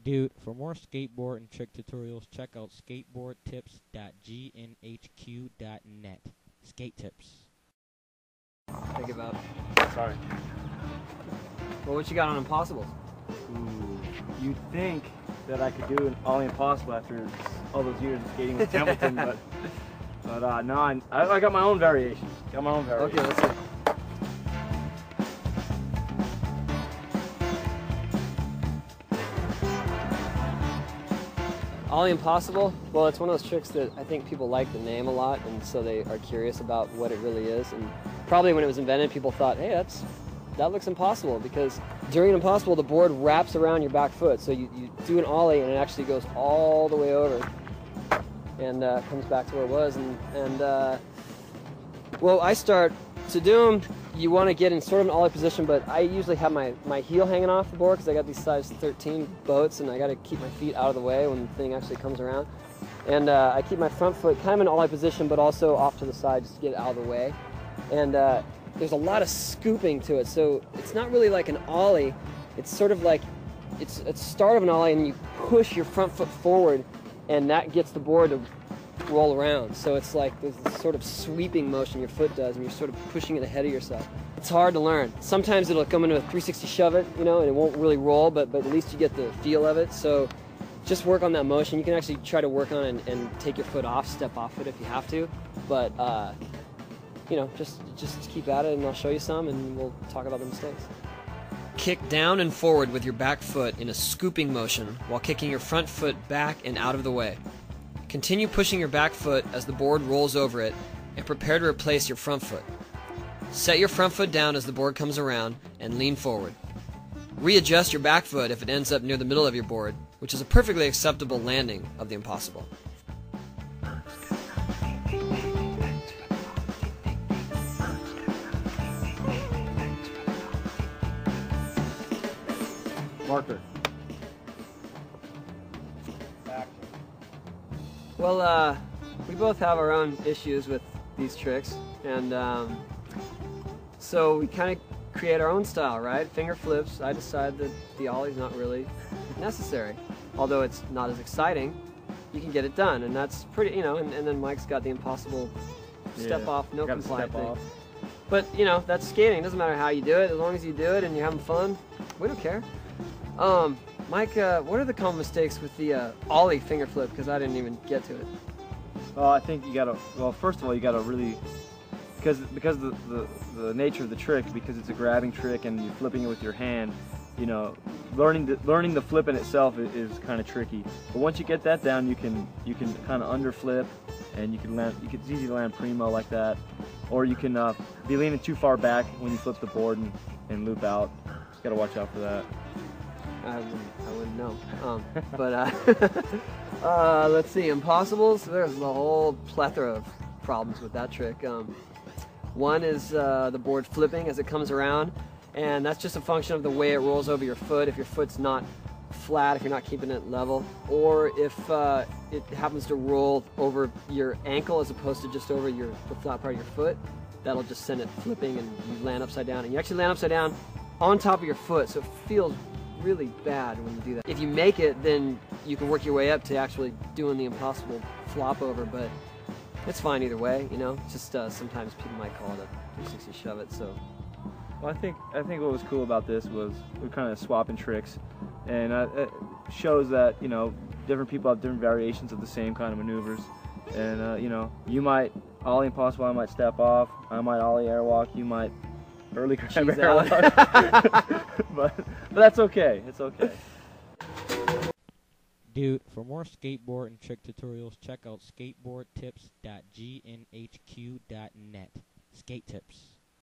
Dude, for more skateboard and trick tutorials, check out skateboardtips.gnhq.net. Skate tips. Think about it. Sorry. Well, what you got on Impossibles? Ooh, you'd think that I could do an Ollie Impossible after all those years of skating with Templeton, but no, I got my own variations. Okay, let's see. Ollie Impossible, well, it's one of those tricks that I think people like the name a lot, and so they are curious about what it really is. And probably when it was invented, people thought, hey, that looks impossible, because during an Impossible, the board wraps around your back foot. So you do an Ollie, and it actually goes all the way over and comes back to where it was. Well, I start to do them. You want to get in sort of an Ollie position, but I usually have my heel hanging off the board because I got these size 13 boats, and I got to keep my feet out of the way when the thing actually comes around. And I keep my front foot kind of in an Ollie position, but also off to the side just to get it out of the way. And there's a lot of scooping to it, so it's not really like an Ollie. It's sort of like it's a start of an Ollie, and you push your front foot forward, and that gets the board to roll around. So it's like there's this sort of sweeping motion your foot does, and you're sort of pushing it ahead of yourself. It's hard to learn. Sometimes it'll come into a 360 shove it, you know, and it won't really roll, but at least you get the feel of it. So just work on that motion. You can actually try to work on it and take your foot off, step off it if you have to. But you know, just keep at it, and I'll show you some, and we'll talk about the mistakes. Kick down and forward with your back foot in a scooping motion while kicking your front foot back and out of the way. Continue pushing your back foot as the board rolls over it, and prepare to replace your front foot. Set your front foot down as the board comes around and lean forward. Readjust your back foot if it ends up near the middle of your board, which is a perfectly acceptable landing of the Impossible. Marker. Well, we both have our own issues with these tricks, and so we kind of create our own style, right? Finger flips. I decide that the Ollie's not really necessary. Although it's not as exciting, you can get it done, and that's pretty, you know, and then Mike's got the Impossible step off, no compliant thing. But, you know, that's skating. It doesn't matter how you do it, as long as you do it and you're having fun, we don't care. Mike, what are the common mistakes with the Ollie finger flip? Because I didn't even get to it. Well, I think you gotta. Well, first of all, you gotta really, because the nature of the trick, because it's a grabbing trick and you're flipping it with your hand. You know, learning the flip in itself is kind of tricky. But once you get that down, you can kind of underflip, and you can land. It's easy to land primo like that, or you can be leaning too far back when you flip the board and loop out. Just gotta watch out for that. I wouldn't know. Let's see, Impossibles, there's a whole plethora of problems with that trick. One is the board flipping as it comes around, and that's just a function of the way it rolls over your foot. If your foot's not flat, if you're not keeping it level, or if it happens to roll over your ankle as opposed to just over the flat part of your foot, that'll just send it flipping, and you land upside down. And you actually land upside down on top of your foot, so it feels really bad when you do that. If you make it, then you can work your way up to actually doing the Impossible flop over, but it's fine either way, you know. It's just sometimes people might call it a 360 shove it. So, well, I think what was cool about this was we're kind of swapping tricks, and it shows that, you know, different people have different variations of the same kind of maneuvers, and you know, you might Ollie Impossible, I might step off, I might Ollie airwalk, you might early grab airwalk. but that's okay. It's okay. Dude, for more skateboard and trick tutorials, check out skateboardtips.gnhq.net. Skate tips.